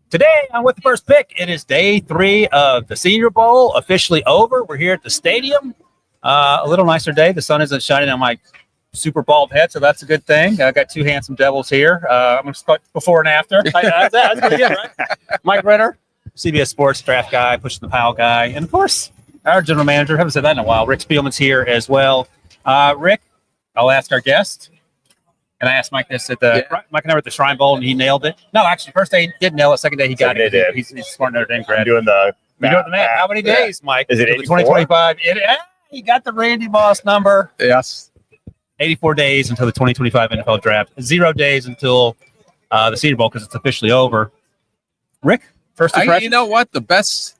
Today on With the First Pick, it is day 3 of the Senior Bowl, officially over. We're here at the stadium. A little nicer day. The sun isn't shining on my super bald head, so that's a good thing. I got 2 handsome devils here. I'm going to start before and after. That's pretty good, right? Mike Renner, CBS Sports draft guy, pushing the pile guy, and of course, our general manager. Haven't said that in a while. Rick Spielman's here as well. Rick, I'll ask our guest. And I asked Mike this Mike and I were at the Shrine Bowl, and he nailed it. No, actually, first day he did nail it. Second day he got it. He's smart Notre Dame grad. Doing the math. How many days, Mike? Is it 2025? He got the Randy Moss number. Yes. 84 days until the 2025 NFL Draft. 0 days until the Senior Bowl because it's officially over. Rick, first impression? You know what? The best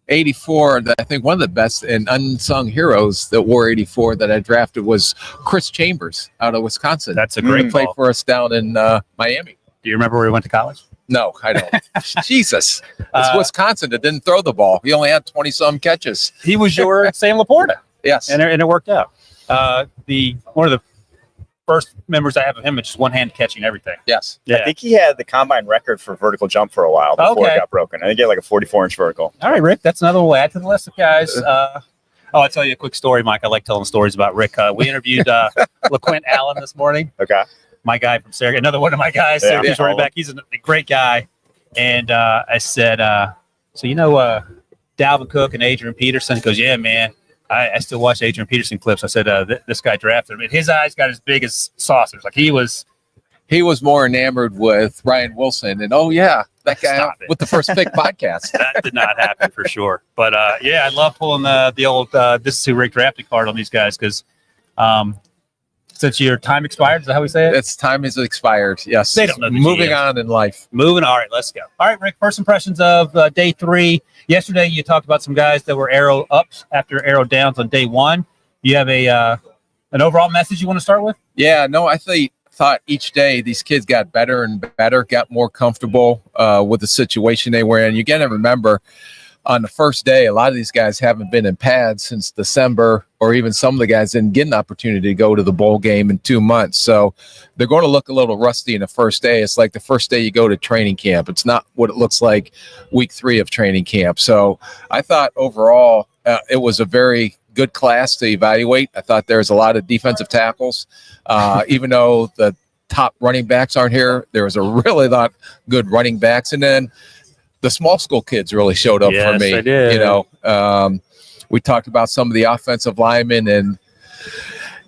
84, I think one of the best and unsung heroes that wore 84 that I drafted was Chris Chambers out of Wisconsin. That's a great played for us down in Miami. Do you remember where he went to college? No, I don't. Jesus. It's Wisconsin that didn't throw the ball. He only had 20-some catches. He was your Sam Laporta. Yes. And it worked out. One of the first members I have of him is just one-hand catching everything. Yes. Yeah. I think he had the combine record for vertical jump for a while before it got broken. I think he had like a 44-inch vertical. All right, Rick, that's another one we'll add to the list of guys. I'll tell you a quick story, Mike. I like telling stories about Rick. We interviewed LaQuint Allen this morning. Okay. My guy from Syracuse, another one of my guys, Syracuse running back. He's a great guy. And I said, so you know Dalvin Cook and Adrian Peterson? He goes, yeah, man. I still watch Adrian Peterson clips. I said, this guy drafted him. And his eyes got as big as saucers. Like he was more enamored with Ryan Wilson. And, that guy with the First Pick podcast. That did not happen for sure. But, I love pulling the old this is who Rick drafted card on these guys because since your time expired, is that how we say it? Its time is expired, yes. They don't know the Moving GM. on in life. All right, let's go. All right, Rick, first impressions of day 3. Yesterday, you talked about some guys that were arrow ups after arrow downs on day 1. You have an overall message you want to start with? Yeah, no, I thought each day these kids got better and better, got more comfortable with the situation they were in. You got to remember, on the first day, a lot of these guys haven't been in pads since December, or even some of the guys didn't get an opportunity to go to the bowl game in 2 months. So they're going to look a little rusty in the first day. It's like the first day you go to training camp. It's not what it looks like week 3 of training camp. So I thought overall it was a very good class to evaluate. I thought there's a lot of defensive tackles. Even though the top running backs aren't here, there was a really lot good running backs. And then the small school kids really showed up for me. They did. You know, we talked about some of the offensive linemen and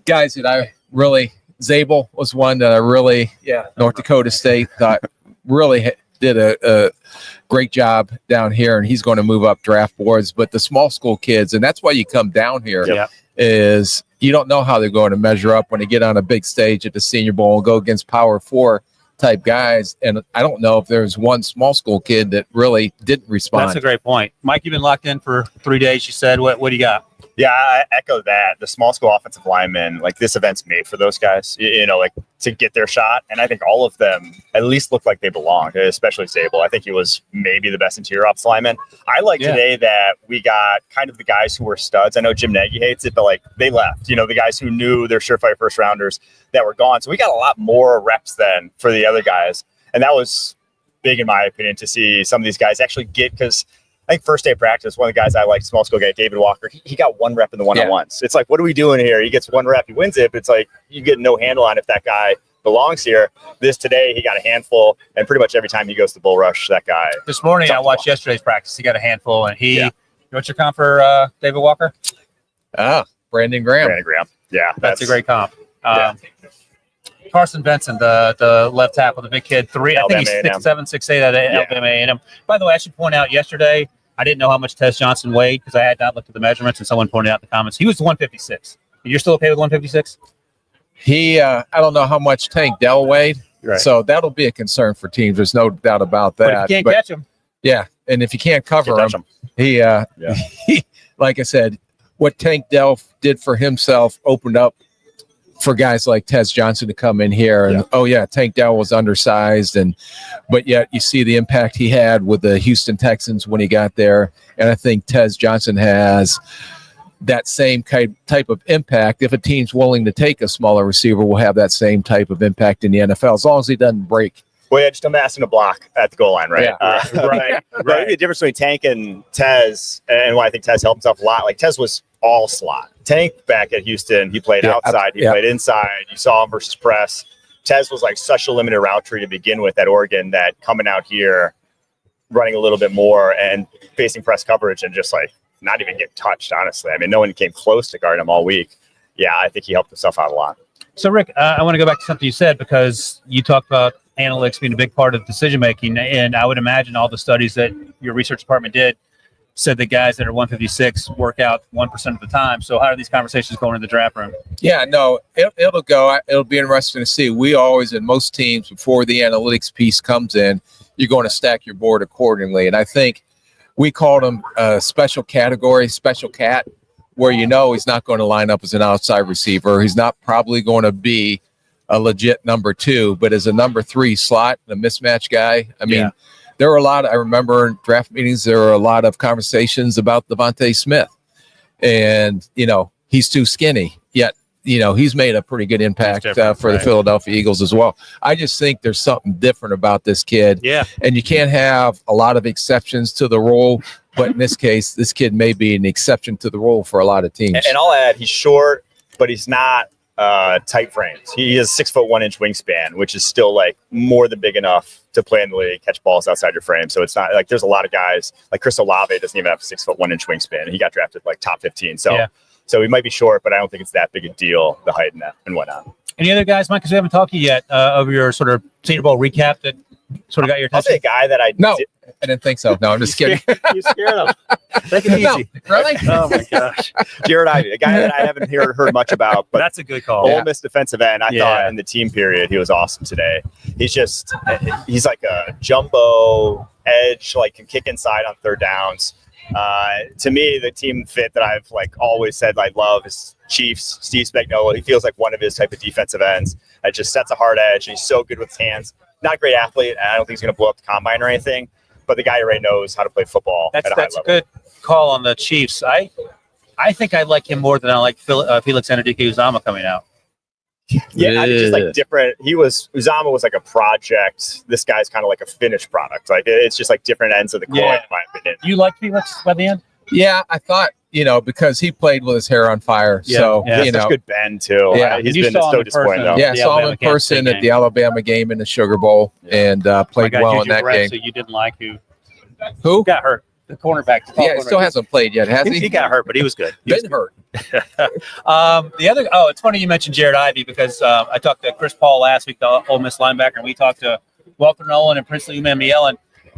guys that I really, Zabel was one that I really, North Dakota State thought really did a great job down here, and he's going to move up draft boards. But the small school kids, and that's why you come down here, is you don't know how they're going to measure up when they get on a big stage at the Senior Bowl and go against Power 4 type guys, and I don't know if there's one small school kid that really didn't respond. That's a great point. Mike, you've been locked in for 3 days. You said, what do you got? Yeah, I echo that. The small school offensive linemen, like this event's made for those guys, like to get their shot. And I think all of them at least look like they belong, especially Zabel. I think he was maybe the best interior offensive lineman. I like today that we got kind of the guys who were studs. I know Jim Nagy hates it, but like they left, the guys who knew their surefire first rounders that were gone. So we got a lot more reps than for the other guys. And that was big, in my opinion, to see some of these guys actually get, because I think first day of practice, one of the guys I like, small school guy, David Walker, he got 1 rep in the one-on-ones. It's like, what are we doing here? He gets 1 rep, he wins it, but it's like you get no handle on if that guy belongs here. Today, he got a handful, and pretty much every time he goes to bull rush, that guy. This morning, I watched yesterday's practice. He got a handful, and what's your comp for David Walker? Brandon Graham. Yeah. That's a great comp. Carson Benson, the left tackle, the big kid, I think he's 6'7", 6'8" at Alabama A&M. By the way, I should point out yesterday, I didn't know how much Tez Johnson weighed because I had not looked at the measurements, and someone pointed out in the comments. He was 156. You're still okay with 156? I don't know how much Tank Dell weighed, so that'll be a concern for teams. There's no doubt about that. But if you can't catch him. Yeah, and if you can't cover him, he, like I said, what Tank Dell did for himself opened up for guys like Tez Johnson to come in here. And Tank Dell was undersized, but yet you see the impact he had with the Houston Texans when he got there. And I think Tez Johnson has that same type of impact. If a team's willing to take a smaller receiver, will have that same type of impact in the NFL, as long as he doesn't break Well, yeah, just amassing a block at the goal line, right? Yeah. Right. Right. The difference between Tank and Tez, and why I think Tez helped himself a lot, like Tez was all slot. Tank back at Houston, he played outside, he played inside. You saw him versus press. Tez was like such a limited route tree to begin with at Oregon that coming out here, running a little bit more and facing press coverage and just like not even getting touched, honestly. I mean, no one came close to guarding him all week. Yeah, I think he helped himself out a lot. So, Rick, I want to go back to something you said because you talked about analytics being a big part of decision-making, and I would imagine all the studies that your research department did said that guys that are 156 work out 1% of the time. So how are these conversations going in the draft room? Yeah, no, it'll be interesting to see. We always, in most teams, before the analytics piece comes in, you're going to stack your board accordingly. And I think we called him a special category, special cat, where he's not going to line up as an outside receiver. He's not probably going to be a legit number 2, but as a number 3 slot, a mismatch guy. I mean, there were I remember in draft meetings, there were a lot of conversations about Devontae Smith. And, he's too skinny, yet, he's made a pretty good impact for the Philadelphia Eagles as well. I just think there's something different about this kid. Yeah. And you can't have a lot of exceptions to the rule. But in this case, this kid may be an exception to the rule for a lot of teams. And I'll add, he's short, but he's not tight frames. He has 6 foot 1 inch wingspan, which is still like more than big enough to play in the league, catch balls outside your frame. So it's not like there's a lot of guys like Chris Olave doesn't even have a 6 foot 1 inch wingspan. He got drafted like top 15. So he might be short, but I don't think it's that big a deal, the height and whatnot. Any other guys, Mike, because we haven't talked to you yet of your sort of Senior Bowl recap that sort of got your attention? I'll say a guy that I didn't think so. No, I'm just kidding. You scared him. Take it easy. No, really? Oh my gosh. Jared Ivey, a guy that I haven't heard much about, but that's a good call. Ole Miss defensive end. I thought in the team period he was awesome today. He's like a jumbo edge, like can kick inside on third downs. To me, the team fit that I've like always said I love is Chiefs. Steve Spagnuolo. He feels like one of his type of defensive ends that just sets a hard edge. He's so good with his hands. Not a great athlete, and I don't think he's going to blow up the combine or anything. But the guy already knows how to play football at a high level. That's a good call on the Chiefs. I think I like him more than I like Felix Anudike-Uzomah coming out. Yeah, I mean, just like different. Uzomah was like a project. This guy's kind of like a finished product. Like it's just like different ends of the coin, in my opinion. You like Felix by the end? Yeah, I thought, because he played with his hair on fire. Yeah, so, such good bend too. Yeah. He's been so disappointed though. Yeah, I saw him in person at the Alabama game in the Sugar Bowl and played well in that game. So you didn't like who got hurt? The cornerback. He still hasn't played yet, has he? He got hurt, but he was good. Hurt. It's funny you mentioned Jared Ivey because I talked to Chris Paul last week, the Ole Miss linebacker, and we talked to Walter Nolan and Princely Umanmielen.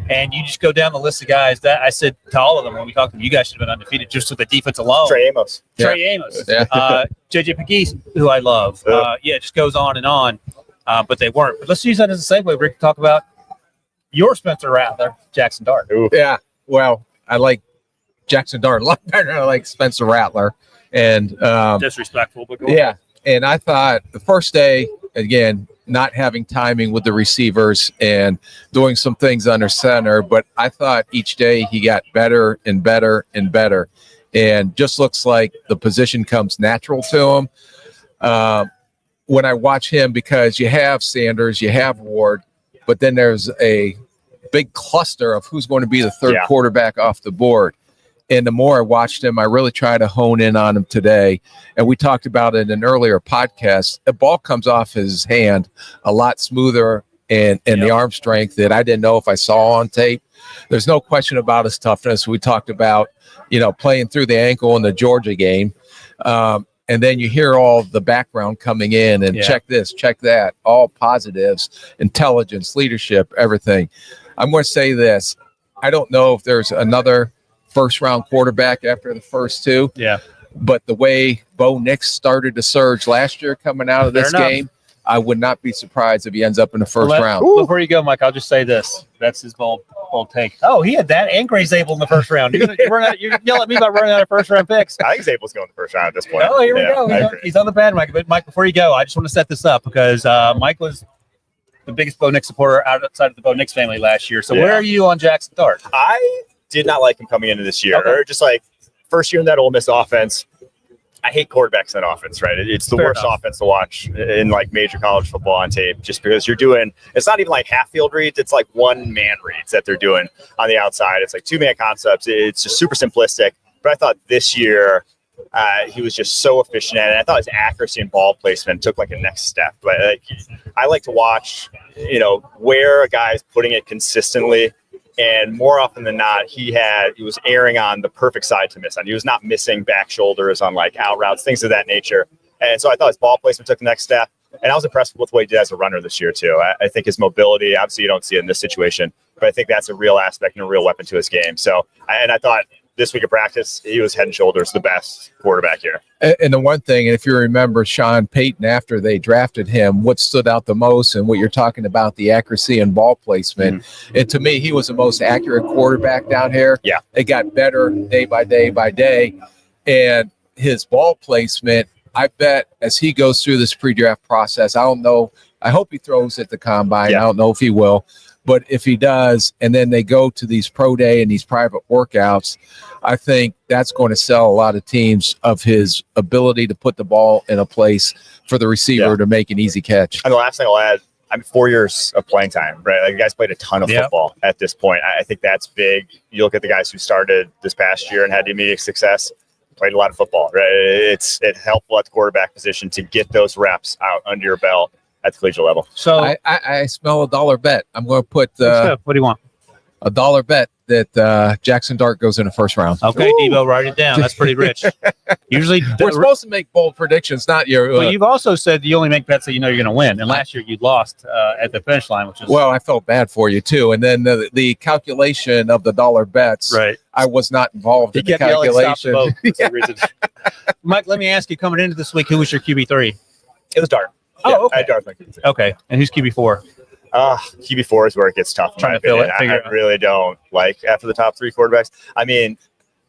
And you just go down the list of guys that I said to all of them when we talked to them, you guys should have been undefeated just with the defense alone. Trey Amos. JJ Pegues, who I love. It just goes on and on, but they weren't. But let's use that as a segue, Rick, to talk about your Spencer Rattler, Jackson Dart. Ooh. Yeah, well, I like Jackson Dart a lot better than I like Spencer Rattler. And disrespectful, but go ahead. And I thought the first day, again, not having timing with the receivers and doing some things under center, but I thought each day he got better and better and better, and just looks like the position comes natural to him. When I watch him, because you have Sanders, you have Ward, but then there's a big cluster of who's going to be the third quarterback off the board. And the more I watched him, I really try to hone in on him today. And we talked about it in an earlier podcast. The ball comes off his hand a lot smoother and the arm strength that I didn't know if I saw on tape. There's no question about his toughness. We talked about, playing through the ankle in the Georgia game. And then you hear all the background coming in and check this, check that, all positives, intelligence, leadership, everything. I'm going to say this. I don't know if there's another first-round quarterback after the first two. Yeah. But the way Bo Nix started to surge last year coming out of this game, I would not be surprised if he ends up in the first round. Before you go, Mike, I'll just say this. That's his bold take. Oh, he had that and Gray Zabel in the first round. You're yelling at me about running out of first-round picks. I think Zabel's going in the first round at this point. Oh, here we go. He's on the bandwagon. But, Mike, before you go, I just want to set this up because Mike was the biggest Bo Nix supporter outside of the Bo Nix family last year. So where are you on Jackson Dart? I did not like him coming into this year. Or just like first year in that Ole Miss offense, I hate quarterbacks in that offense, right? It's the Fair worst enough. offense to watch in like major college football on tape, just because you're doing, it's not even like half field reads. It's like one man reads that they're doing on the outside. It's like 2-man concepts. It's just super simplistic. But I thought this year he was just so efficient at it. I thought his accuracy and ball placement took like a next step. Like I like to watch, where a guy's putting it consistently. And more often than not, he was erring on the perfect side to miss on. He was not missing back shoulders on like out routes, things of that nature. And so I thought his ball placement took the next step. And I was impressed with what he did as a runner this year too. I think his mobility, obviously you don't see it in this situation, but I think that's a real aspect and a real weapon to his game. So, and I thought this week of practice, he was head and shoulders the best quarterback here. And the one thing, if you remember Sean Payton, after they drafted him, what stood out the most and what you're talking about, the accuracy and ball placement. Mm-hmm. And to me, he was the most accurate quarterback down here. Yeah. It got better day by day by day. And his ball placement, I bet as he goes through this pre-draft process, I don't know. I hope he throws at the combine. Yeah. I don't know if he will. But if he does, and then they go to these pro day and these private workouts, I think that's going to sell a lot of teams of his ability to put the ball in a place for the receiver to make an easy catch. And the last thing I'll add, 4 years of playing time, right? Like, you guys played a ton of football at this point. I think that's big. You look at the guys who started this past year and had immediate success, played a lot of football, right? It's helpful at the quarterback position to get those reps out under your belt at the collegiate level. So I smell a dollar bet. I'm going to put what do you want? a dollar bet that Jackson Dart goes in the first round. Okay, Debo, write it down. That's pretty rich. Usually, we're supposed to make bold predictions, not your. Well, you've also said you only make bets that you know you're going to win. And last year you lost at the finish line, which is well, I felt bad for you too. And then the calculation of the dollar bets, right? I was not involved in the calculation. Mike, let me ask you: coming into this week, who was your QB3? It was Dart. Oh, okay. I had Dart. Okay, and who's QB4? QB4 is where it gets tough. Trying to fill it. I really don't like after the top three quarterbacks. I mean,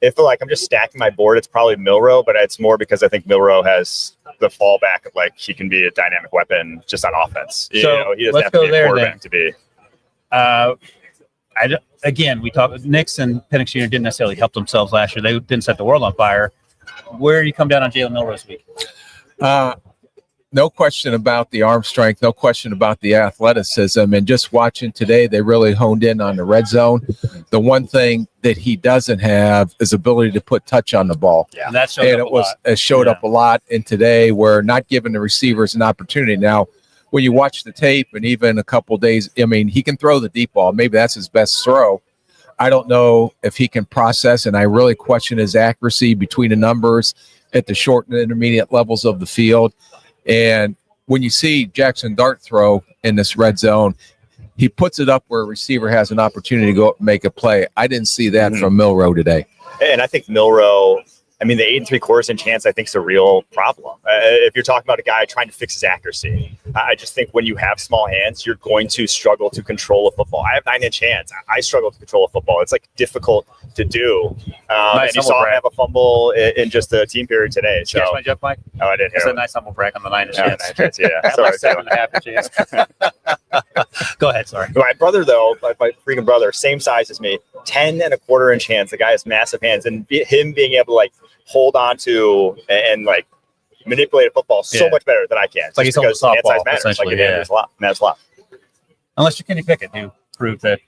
if like I'm just stacking my board, it's probably Milroe, but it's more because I think Milroe has the fallback of like he can be a dynamic weapon just on offense. So he doesn't have to be a quarterback to be. Again, we talked. Nix and Penix Jr. didn't necessarily help themselves last year. They didn't set the world on fire. Where do you come down on Jalen Milroe this week? No question about the arm strength, no question about the athleticism. And just watching today, they really honed in on the red zone. The one thing that he doesn't have is ability to put touch on the ball. Yeah, and that showed up a lot in today. We're not giving the receivers an opportunity. Now, when you watch the tape and even a couple days, I mean, he can throw the deep ball. Maybe that's his best throw. I don't know if he can process, and I really question his accuracy between the numbers at the short and intermediate levels of the field. And when you see Jackson Dart throw in this red zone, he puts it up where a receiver has an opportunity to go up and make a play. I didn't see that from Milroe today. And I think Milroe, I mean, the 8 3/4 chance, I think, is a real problem. If you're talking about a guy trying to fix his accuracy, I just think when you have small hands, you're going to struggle to control a football. I have 9-inch hands. I struggle to control a football. It's like difficult to do. And you saw him have a fumble in just the team period today. Did you catch my joke, Mike? Oh, I didn't hear it. It's a nice humble brag on the 9-inch hands. Yeah, sorry. 7.5 inches. Go ahead, sorry. My brother, though, my freaking brother, same size as me, 10 1/4 hands. The guy has massive hands. And him being able to, like, hold on to and like manipulate a football so much better than I can. It's like he's almost softball, hand size matters. Like it matters a lot. Unless you're Kenny Pickett, who proved that.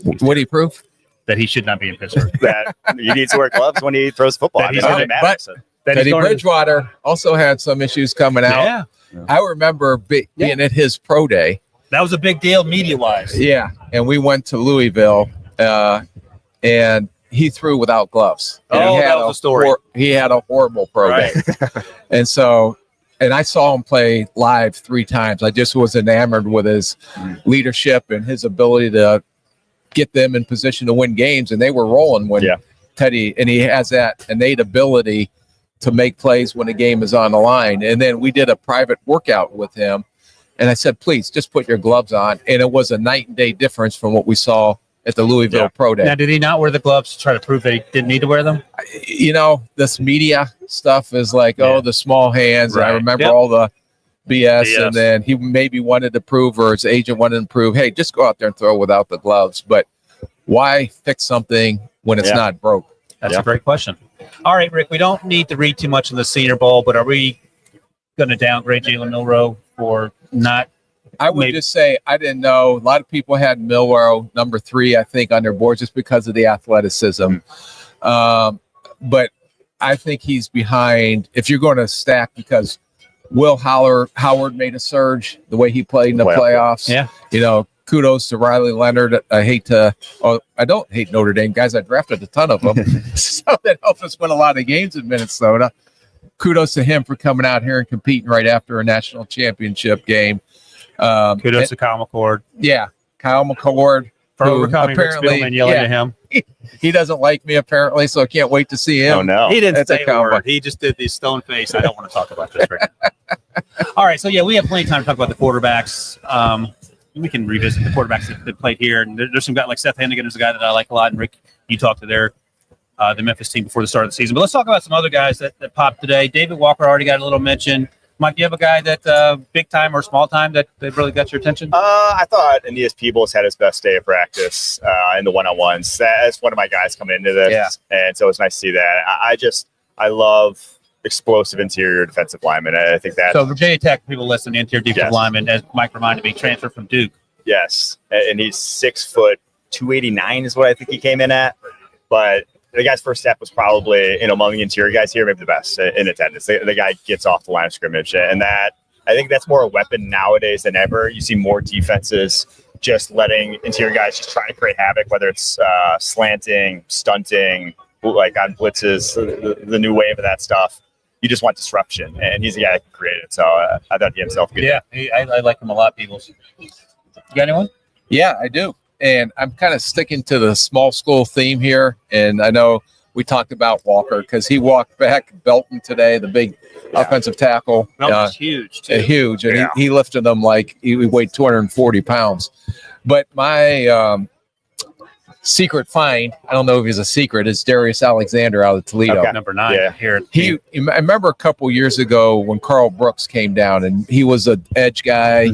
What did he prove? That he should not be in Pittsburgh. That he needs to wear gloves when he throws football. Teddy Bridgewater also had some issues coming out. Yeah. I remember being at his pro day. That was a big deal media-wise. Yeah, and we went to Louisville, and he threw without gloves. And that was a story. He had a horrible pro day. And so, and I saw him play live 3 times. I just was enamored with his leadership and his ability to get them in position to win games. And they were rolling when Teddy, and he has that innate ability to make plays when the game is on the line. And then we did a private workout with him. And I said, please, just put your gloves on. And it was a night and day difference from what we saw at the Louisville Pro Day. Now, did he not wear the gloves to try to prove that he didn't need to wear them? You know, this media stuff is like, the small hands. Right. And I remember all the BS. And then he maybe wanted to prove, or his agent wanted to prove, hey, just go out there and throw without the gloves. But why fix something when it's not broke? That's a great question. All right, Rick, we don't need to read too much in the Senior Bowl, but are we going to downgrade Jalen Milroe for not? I would just say I didn't know. A lot of people had Milroe number 3, I think, on their board just because of the athleticism. But I think he's behind. If you're going to stack, because Will Howard made a surge the way he played in the playoffs. Yeah. You know, kudos to Riley Leonard. I don't hate Notre Dame guys. I drafted a ton of them. So that helped us win a lot of games in Minnesota. Kudos to him for coming out here and competing right after a national championship game. Kudos to Kyle McCord. Yeah, Kyle McCord. For overcoming Rick Spielman yelling at him. He doesn't like me, apparently, so I can't wait to see him. Oh, no. He didn't say a word. He just did the stone face. I don't want to talk about this right now. All right, so, yeah, we have plenty of time to talk about the quarterbacks. We can revisit the quarterbacks that played here. And there's some guys like Seth Hennigan, who's a guy that I like a lot. And, Rick, you talked to the Memphis team before the start of the season. But let's talk about some other guys that popped today. David Walker already got a little mention. Mike, do you have a guy that big time or small time that really got your attention? I thought Aeneas Peebles had his best day of practice in the one-on-ones. That's one of my guys coming into this. Yeah. And so it's nice to see that. I love explosive interior defensive linemen. I think that. So Virginia Tech, people listen, interior defensive lineman, as Mike reminded me, transferred from Duke. Yes. And he's 6 foot 289 is what I think he came in at. But the guy's first step was probably, among the interior guys here, maybe the best in attendance. The guy gets off the line of scrimmage. And I think that's more a weapon nowadays than ever. You see more defenses just letting interior guys just try to create havoc, whether it's slanting, stunting, like on blitzes, the new wave of that stuff. You just want disruption, and he's the guy that can create it. So I thought he himself good. Yeah, I like him a lot, people. You got anyone? Yeah, I do. And I'm kind of sticking to the small school theme here. And I know we talked about Walker because he walked back Belton today, the big offensive tackle. Belton's huge, too. Huge. And he lifted them like he weighed 240 pounds. But my secret find, I don't know if he's a secret, is Darius Alexander out of Toledo. Okay. Number 9 here. I remember a couple years ago when Carl Brooks came down, and he was an edge guy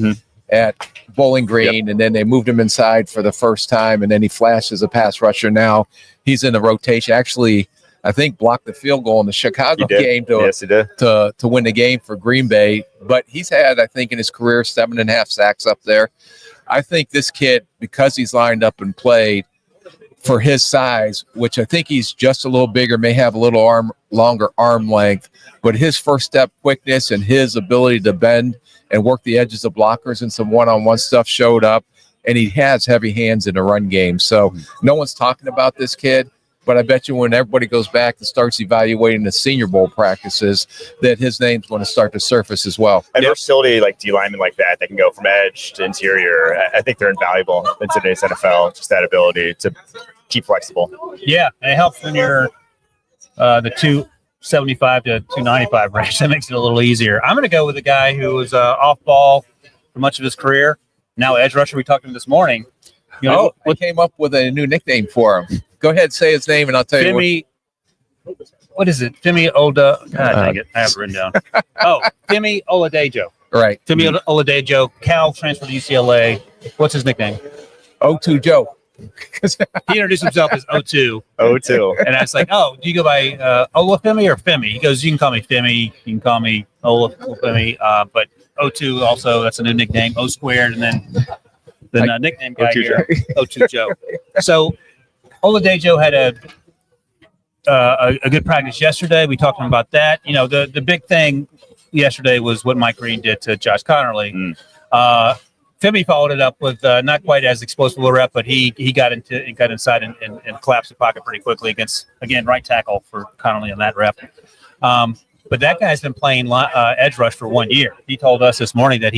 at Bowling Green, and then they moved him inside for the first time, and then he flashed as a pass rusher. Now he's in the rotation. Actually, I think blocked the field goal in the Chicago game to win the game for Green Bay. But he's had, I think, in his career 7.5 sacks up there. I think this kid, because he's lined up and played for his size, which I think he's just a little bigger, may have a little longer arm length, but his first step quickness and his ability to bend and work the edges of blockers and some one-on-one stuff showed up, and he has heavy hands in the run game. So no one's talking about this kid, but I bet you when everybody goes back and starts evaluating the Senior Bowl practices, that his name's going to start to surface as well. And versatility, like D linemen like that can go from edge to interior. I think they're invaluable in today's NFL, just that ability to keep flexible. Yeah, and it helps when you're the 275 to 295 range. That makes it a little easier. I'm going to go with a guy who was off ball for much of his career. Now edge rusher. We talked to him this morning. I came up with a new nickname for him. Go ahead, say his name, and I'll tell you what is it? Femi Oda. God dang it. I have it written down. Femi Oladejo. Right. Femi Oladejo. Cal transferred to UCLA. What's his nickname? O2 Joe. He introduced himself as O2. O2. And I was like, do you go by Olafemi or Femi? He goes, you can call me Femi. You can call me Olafemi. But O2 also, that's a new nickname. O squared. And then the nickname guy O2 here, O2 Joe. So Oladejo had a good practice yesterday. We talked to him about that. The big thing yesterday was what Mike Green did to Josh Connerly. Femi followed it up with not quite as explosive a rep, but he got inside and collapsed the pocket pretty quickly against, again, right tackle for Connerly on that rep. But that guy's been playing edge rush for 1 year. He told us this morning that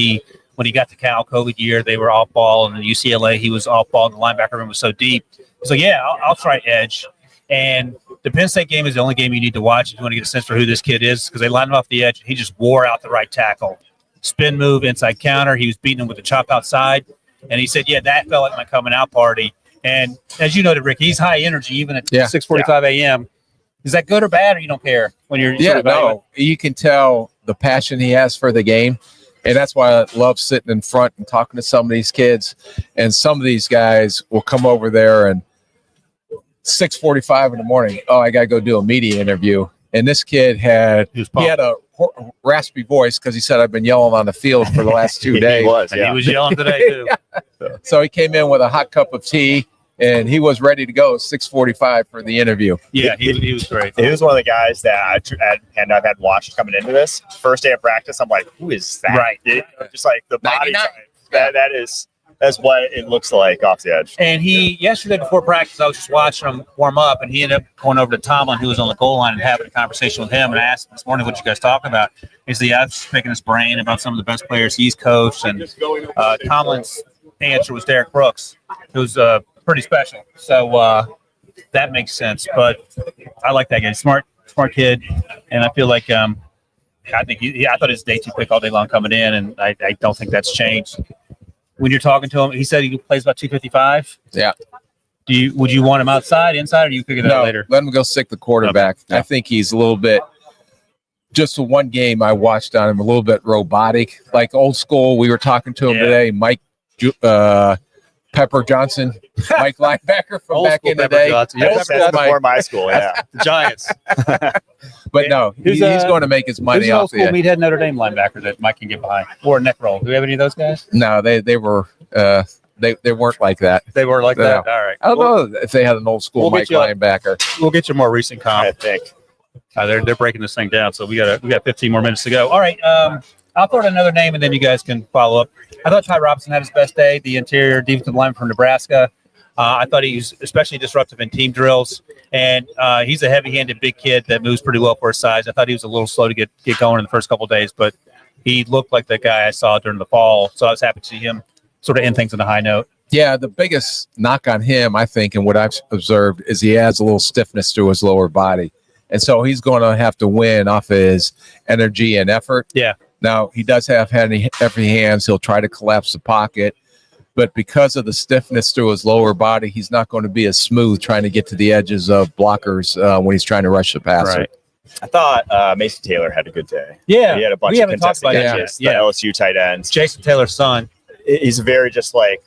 when he got to Cal COVID year, they were off ball, and the UCLA, he was off ball, and the linebacker room was so deep. He's like, I'll try edge. And the Penn State game is the only game you need to watch if you want to get a sense for who this kid is, because they lined him off the edge. He just wore out the right tackle. Spin move, inside counter. He was beating him with a chop outside. And he said, that felt like my coming out party. And as you noted, Rick, he's high energy even at 6:45 a.m. Is that good or bad, or you don't care when you're you can tell the passion he has for the game. And that's why I love sitting in front and talking to some of these kids. And some of these guys will come over there and 6:45 in the morning. Oh, I got to go do a media interview. And this kid had a raspy voice because he said, I've been yelling on the field for the last 2 days. He was, And he was yelling today, too. So he came in with a hot cup of tea, and he was ready to go 6:45 for the interview. Yeah, he was great. He was one of the guys that I've had watched coming into this. First day of practice, I'm like, who is that? Right. Just like the body 99. type. That's what it looks like off the edge. And yesterday before practice, I was just watching him warm up, and he ended up going over to Tomlin, who was on the goal line, and having a conversation with him. And I asked him this morning, what you guys talking about? He said, I was just picking his brain about some of the best players he's coached. And Tomlin's answer was Derek Brooks, who's pretty special. So that makes sense. But I like that guy. Smart kid. And I feel like I thought his day 2 pick all day long coming in, and I don't think that's changed. When you're talking to him, he said he plays about 255. Yeah. Would you want him outside, inside, or do you figure that out later? Let him go stick the quarterback. Okay. I think he's a little bit, just the one game I watched on him, a little bit robotic, like old school. We were talking to him today, Mike Pepper Johnson, Mike linebacker from back in the day. That's before my school, yeah. The Giants. But no, he's going to make his money who's off the old school Meathead Notre Dame linebacker that Mike can get behind, or neck roll? Do we have any of those guys? No, they were they weren't like that. They were like that. All right. I don't know if they had an old school Mike linebacker. We'll get you a more recent comp. I think they're breaking this thing down, so we got 15 more minutes to go. All right. I'll throw out another name, and then you guys can follow up. I thought Ty Robinson had his best day, the interior defensive lineman from Nebraska. I thought he was especially disruptive in team drills, and he's a heavy-handed big kid that moves pretty well for his size. I thought he was a little slow to get going in the first couple of days, but he looked like the guy I saw during the fall, so I was happy to see him sort of end things on a high note. Yeah, the biggest knock on him, I think, and what I've observed, is he has a little stiffness to his lower body, and so he's going to have to win off his energy and effort. Yeah. Now, he does have heavy hands. He'll try to collapse the pocket. But because of the stiffness through his lower body, he's not going to be as smooth trying to get to the edges of blockers when he's trying to rush the passer. Right. I thought Mason Taylor had a good day. Yeah. He had a bunch of contested catches. The LSU tight ends. Jason Taylor's son. He's very just like,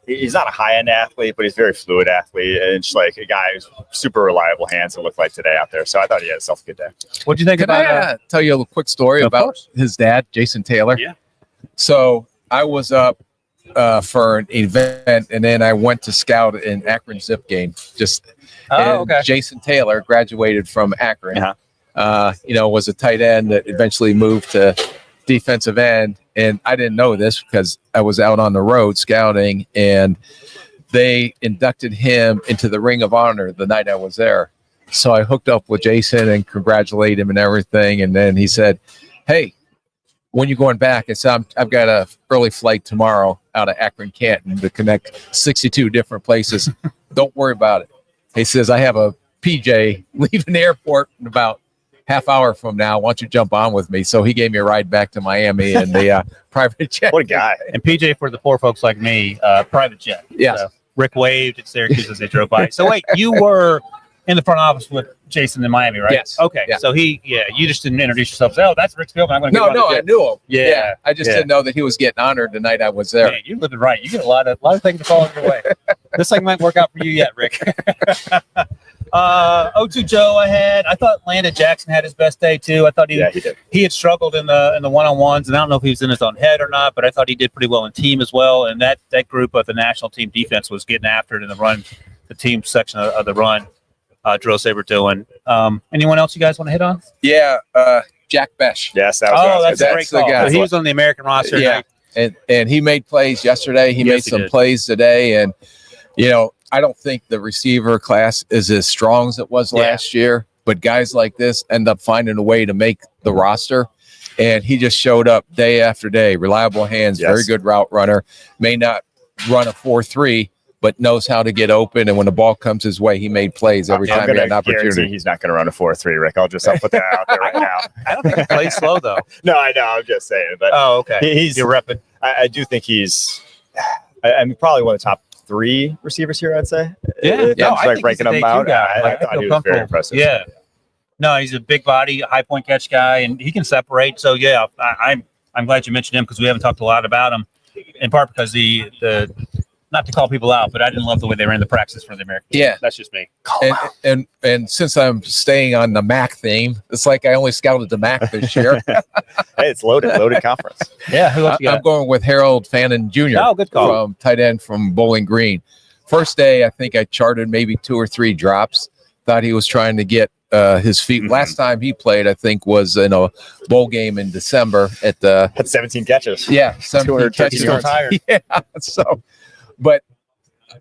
he's not a high-end athlete, but he's a very fluid athlete, and just like a guy who's super reliable hands to look like today out there. So I thought he had himself a good day. What do you think about I tell you a quick story about his dad, Jason Taylor? Yeah. So I was up for an event, and then I went to scout an Akron Zip game. Okay. Jason Taylor graduated from Akron. Was a tight end that eventually moved to defensive end, and I didn't know this because I was out on the road scouting, and they inducted him into the Ring of Honor the night I was there. So I hooked up with Jason and congratulated him and everything, and then he said, "Hey, when you going back?" I said, "I've got a early flight tomorrow out of Akron, Canton to connect 62 different places. Don't worry about it." He says, "I have a PJ leaving the airport in about half hour from now. Why don't you jump on with me?" So he gave me a ride back to Miami and the private jet. What a guy. And PJ, for the poor folks like me, private jet. Yeah. So Rick waved at Syracuse as they drove by. So wait, you were in the front office with Jason in Miami, right? Yes. Okay. Yeah. So you just didn't introduce yourself. Say, "Oh, that's Rick Spielman. I'm going to No, I knew him. Yeah. I just didn't know that he was getting honored the night I was there. Man, you're living right. You get a lot of things to fall your way. This thing might work out for you yet, Rick. 0-2 Joe I thought Landon Jackson had his best day too. I thought he did. He had struggled in the one-on-ones, and I don't know if he was in his own head or not, but I thought he did pretty well in team as well. And that group of the national team defense was getting after it in the run, the team section of the run drills they were doing. Anyone else you guys want to hit on? Yeah, Jack Besh. Yes, that was that's a great call. guy. So he was on the American roster. Yeah, and he made plays yesterday. He made some plays today, and I don't think the receiver class is as strong as it was last year, but guys like this end up finding a way to make the roster. And he just showed up day after day. Reliable hands, very good route runner. May not run a 4.3, but knows how to get open. And when the ball comes his way, he made plays every time he had an opportunity. He's not going to run a 4.3, Rick. I'll put that out there right now. I don't think he plays slow, though. No, I know. I'm just saying. But okay. You're repping. I do think he's probably one of the top 3 receivers here, I'd say. Yeah. I think breaking them out. I thought he was very impressive. Yeah. No, he's a big body, high point catch guy, and he can separate. So, I'm glad you mentioned him because we haven't talked a lot about him, in part because the not to call people out, but I didn't love the way they ran the practice for the American team. Yeah. That's just me. And since I'm staying on the MAC theme, it's like I only scouted the MAC this year. Hey, it's loaded conference. Yeah, who else you got? I'm going with Harold Fannin Jr. Oh, good call. From tight end from Bowling Green. First day, I think I charted maybe 2 or 3 drops. Thought he was trying to get his feet. Mm-hmm. Last time he played, I think, was in a bowl game in December at the. Had 17 catches. Yeah, 17 catches. Still tired. Yeah, so, but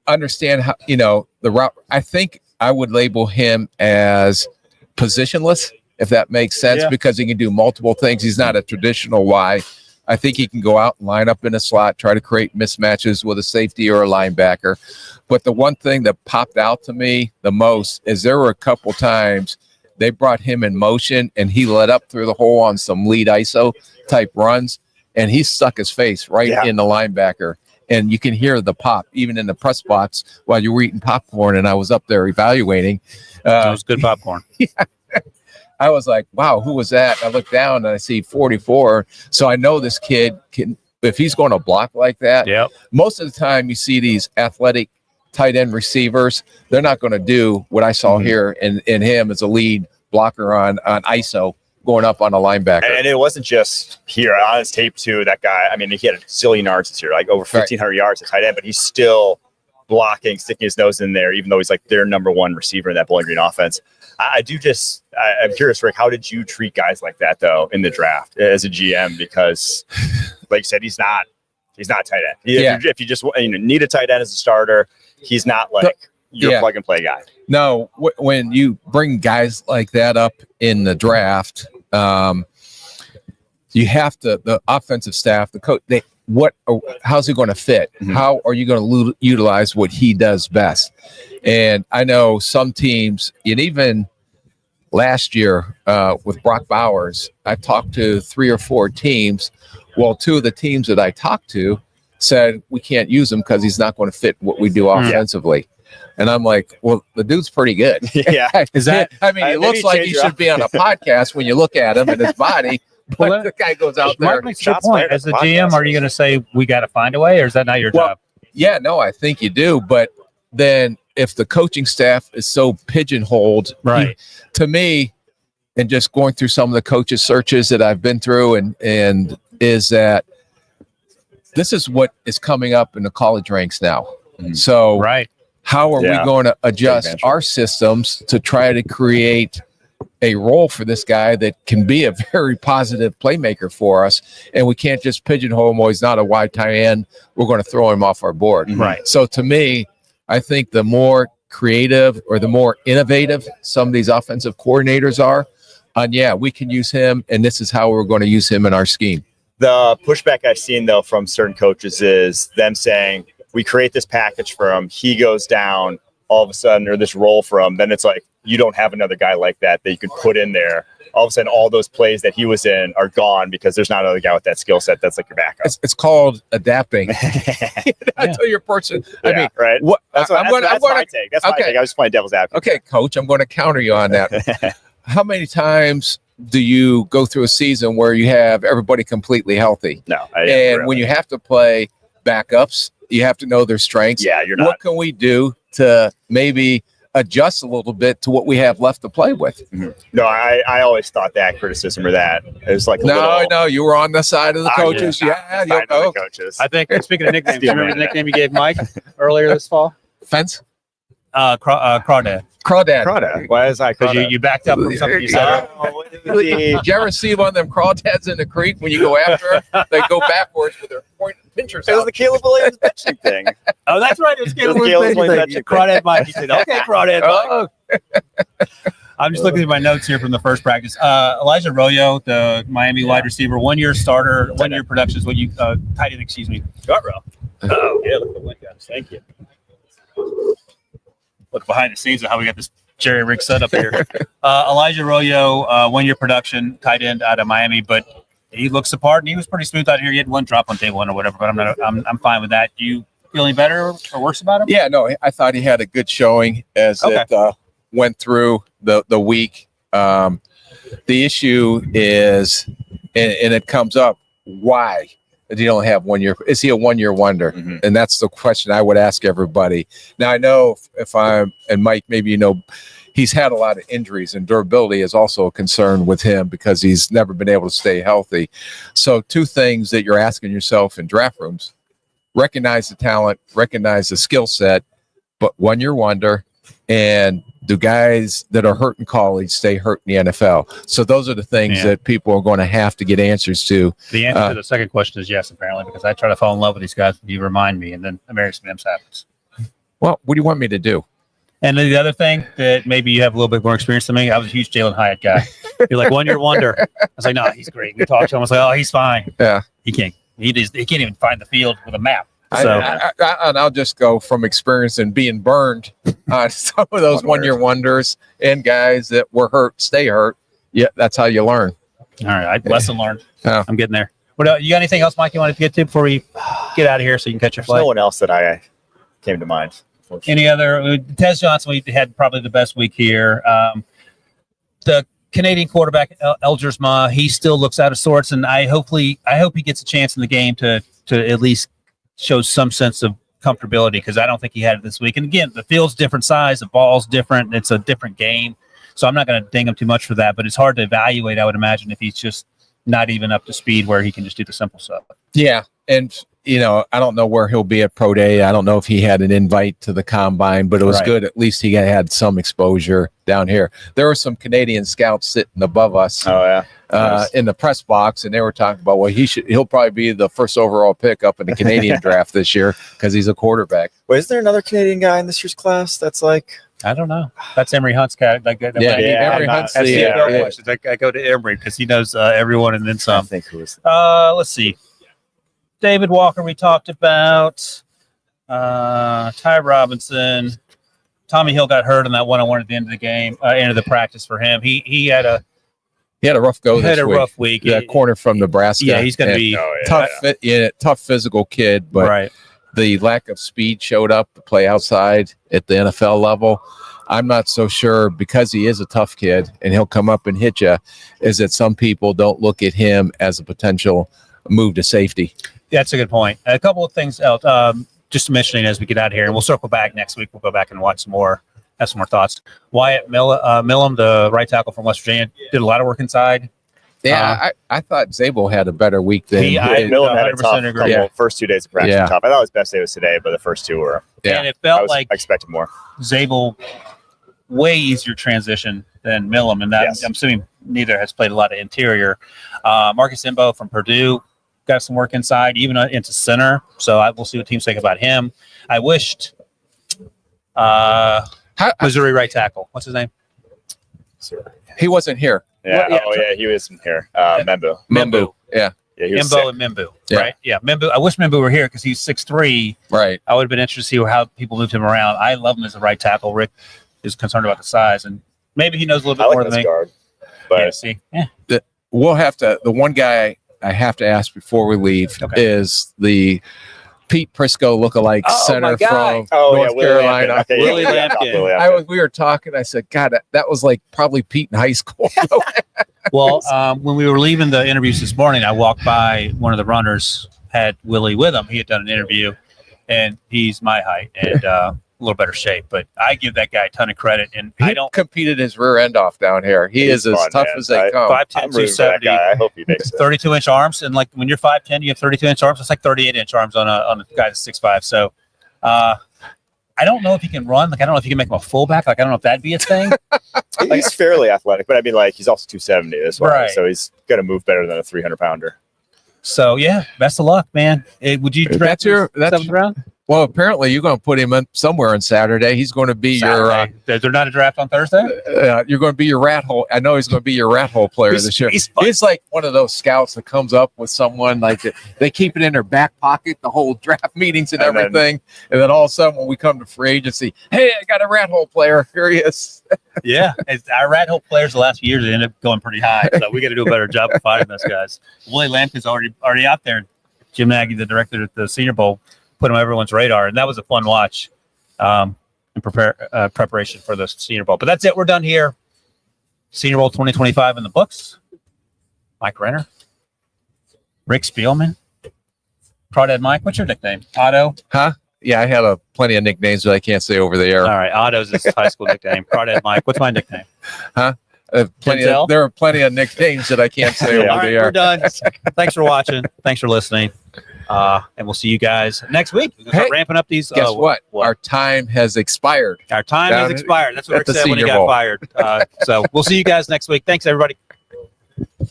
understand how, the route. I think I would label him as positionless, if that makes sense, because he can do multiple things. He's not a traditional Y. I think he can go out and line up in a slot, try to create mismatches with a safety or a linebacker. But the one thing that popped out to me the most is there were a couple times they brought him in motion and he let up through the hole on some lead ISO type runs, and he stuck his face right in the linebacker. And you can hear the pop even in the press box while you were eating popcorn, and I was up there evaluating. That was good popcorn. I was like, wow, who was that? I look down and I see 44. So I know this kid can, if he's going to block like that. Yep. Most of the time you see these athletic tight end receivers, they're not going to do what I saw here in him as a lead blocker on ISO going up on a linebacker. And it wasn't just here on his tape too. That guy, I mean, he had a zillion yards this year, like over 1,500 yards at tight end, but he's still blocking, sticking his nose in there, even though he's like their number one receiver in that Bowling Green offense. I'm curious, Rick, how did you treat guys like that though in the draft as a GM? Because like you said, he's not tight end. If you just need a tight end as a starter, he's not like your plug and play guy. No, when you bring guys like that up in the draft, you have to, the offensive staff, the coach, how's he going to fit? Mm-hmm. How are you going to utilize what he does best? And I know some teams, and even last year with Brock Bowers, I talked to 3 or 4 teams. Well, 2 of the teams that I talked to said we can't use him because he's not going to fit what we do offensively. And I'm like, well, the dude's pretty good. Yeah. Is that? I mean, he looks like he should be on a podcast when you look at him and his body. But the guy goes out there. Mark makes a good point. As the GM, are you going to say we got to find a way, or is that not your job? Yeah, no, I think you do. But then if the coaching staff is so pigeonholed, right? To me, and just going through some of the coaches' searches that I've been through, and is that this is what is coming up in the college ranks now. Mm-hmm. So, how are we going to adjust our systems to try to create a role for this guy that can be a very positive playmaker for us? And we can't just pigeonhole him. Oh, he's not a wide tight end. We're going to throw him off our board. Mm-hmm. Right. So to me, I think the more creative or the more innovative some of these offensive coordinators are, we can use him, and this is how we're going to use him in our scheme. The pushback I've seen, though, from certain coaches is them saying, we create this package for him, he goes down all of a sudden, or this role for him, then it's like you don't have another guy like that you could put in there. All of a sudden, all those plays that he was in are gone because there's not another guy with that skill set that's like your backup. It's called adapting. Until your person. I mean, right? That's my take. That's my take. I was just playing devil's advocate. Okay, Coach, I'm going to counter you on that. How many times do you go through a season where you have everybody completely healthy? No. When you have to play backups, you have to know their strengths. Yeah, you're not. What can we do to maybe adjust a little bit to what we have left to play with? Mm-hmm. No, I always thought that criticism or that it was like no, you were on the side of the coaches. The coaches. I think speaking of nicknames, do you remember the nickname you gave Mike earlier this fall? Fence? Crawdad. Why is that? Because you backed up from something you said. Did you ever see one of them crawdads in the creek when you go after them? They go backwards with their point pinchers out. It was the Caleb Williams benching thing. Oh, that's right. It was Caleb Williams benching. Crawdad Mike. He said, okay, Crawdad Mike. I'm just looking at my notes here from the first practice. Elijah Arroyo, the Miami wide receiver, 1-year starter, 1-year production is what you tight end, excuse me. Gut-row. Oh, yeah, look at the win guys. Thank you. Look behind the scenes of how we got this Jerry rig set up here. Elijah Arroyo, 1-year production, tight end out of Miami, but he looks the part, and he was pretty smooth out here. He had one drop on day one or whatever, but I'm fine with that. Do you feel any better or worse about him? Yeah, no, I thought he had a good showing as it went through the week. The issue is, and it comes up, why? Did he only have 1 year? Is he a 1 year wonder? Mm-hmm. And that's the question I would ask everybody. Now, I know if I'm, and Mike, maybe he's had a lot of injuries, and durability is also a concern with him because he's never been able to stay healthy. So 2 things that you're asking yourself in draft rooms: recognize the talent, recognize the skill set, but 1 year wonder, and do guys that are hurt in college stay hurt in the NFL? So those are the things that people are going to have to get answers to. The answer to the second question is yes, apparently, because I try to fall in love with these guys. You remind me, and then American Mims happens. Well, what do you want me to do? And then the other thing that maybe you have a little bit more experience than me, I was a huge Jalen Hyatt guy. You're like 1 year wonder. I was like, no, he's great. We talked to him. I was like, oh, he's fine. Yeah, he can't even find the field with a map. So and I'll just go from experience and being burned on some of those 1 year wonders and guys that were hurt, stay hurt. Yeah, that's how you learn. All right, lesson learned. Yeah. I'm getting there. What you got? Anything else, Mike? You wanted to get to before we get out of here, so you can catch your flight? No one else that I came to mind. Any other? Tez Johnson, we had probably the best week here. The Canadian quarterback Elgersma, he still looks out of sorts, and I hope he gets a chance in the game to at least show some sense of comfortability, because I don't think he had it this week. And again, the field's different size, the ball's different, it's a different game, so I'm not going to ding him too much for that. But it's hard to evaluate, I would imagine, if he's just not even up to speed where he can just do the simple stuff. Yeah, and I don't know where he'll be at Pro Day. I don't know if he had an invite to the combine, but it was good. At least he had some exposure down here. There were some Canadian scouts sitting above us. Oh yeah. In the press box, and they were talking about, well, he'll probably be the first overall pick up in the Canadian draft this year because he's a quarterback. Wait, is there another Canadian guy in this year's class that's like? I don't know. That's Emery Hunt's cat. Emery Hunt's. I go to Emery because he knows everyone and then some. I think who is. Let's see. David Walker, we talked about. Ty Robinson. Tommy Hill got hurt on that one-on-one at the end of the game, end of the practice for him. He had a rough go this week. Rough week. That corner from Nebraska. Yeah, he's going to be tough physical kid, but the lack of speed showed up to play outside at the NFL level. I'm not so sure, because he is a tough kid and he'll come up and hit you, is that some people don't look at him as a potential move to safety. That's a good point. A couple of things else, just mentioning as we get out of here, and we'll circle back next week. We'll go back and watch some more, have some more thoughts. Wyatt Millam, the right tackle from West Virginia, did a lot of work inside. Yeah, I thought Zabel had a better week than Millam had a tough first 2 days of practice. Tough. I thought his best day was today, but the first two were. Yeah, and it felt like I expected more. Zabel, way easier transition than Millam, and that I'm assuming neither has played a lot of interior. Marcus Imbo from Purdue got some work inside, even into center. So we'll see what teams think about him. I wished Missouri right tackle. What's his name? He wasn't here. Yeah. He wasn't here. Membu. Yeah. Imbo and Membu, right? Yeah, Membu. I wish Membu were here because he's 6'3". Right. I would have been interested to see how people moved him around. I love him as a right tackle. Rick is concerned about the size, and maybe he knows a little bit more than me. Guard, but we'll have to. The one guy I have to ask before we leave is the Pete Prisco lookalike center from North Carolina. Willie Lampkin. We were talking. I said, God, that was like probably Pete in high school. Well, when we were leaving the interviews this morning, I walked by one of the runners, had Willie with him. He had done an interview, and he's my height and a little better shape. But I give that guy a ton of credit, and I don't competed his rear end off down here. He's as tough as they come. 5'10", 270. I hope he makes it. 32-inch arms, and like when you're 5'10", you have 32-inch arms. It's like 38-inch arms on a guy that's 6'5". So, I don't know if he can run. Like, I don't know if you can make him a fullback. Like, I don't know if that'd be a thing. He's fairly athletic, but I mean, like, he's also 270 this way, so he's going to move better than a 300-pounder. So, yeah, best of luck, man. Would you draft your 7th round? Well, apparently you're going to put him in somewhere on Saturday. He's going to be your. They're not a draft on Thursday. You're going to be your rat hole. I know he's going to be your rat hole player this year. He's like one of those scouts that comes up with someone like that. They keep it in their back pocket, the whole draft meetings and everything, and then all of a sudden when we come to free agency, hey, I got a rat hole player. Here he is. Yeah, our rat hole players the last few years end up going pretty high. So we got to do a better job of finding those guys. Willie Lampkin's already out there. Jim Nagy, the director at the Senior Bowl, put him on everyone's radar, and that was a fun watch in preparation for the Senior Bowl. But that's it. We're done here. Senior Bowl 2025 in the books. Mike Renner, Rick Spielman, Crawdad Mike, what's your nickname? Otto? Huh? Yeah, I had plenty of nicknames that I can't say over the air. All right, Otto's his high school nickname. Crawdad Mike, what's my nickname? Huh? There Denzel? are plenty of nicknames that I can't say over All the right, air. we're done. Thanks for watching. Thanks for listening. And we'll see you guys next week. We'll start Hey, ramping up these. Guess what? Our time has expired. Our time Down has expired. That's what at Rick the said when he Senior got Bowl. fired. So we'll see you guys next week. Thanks, everybody.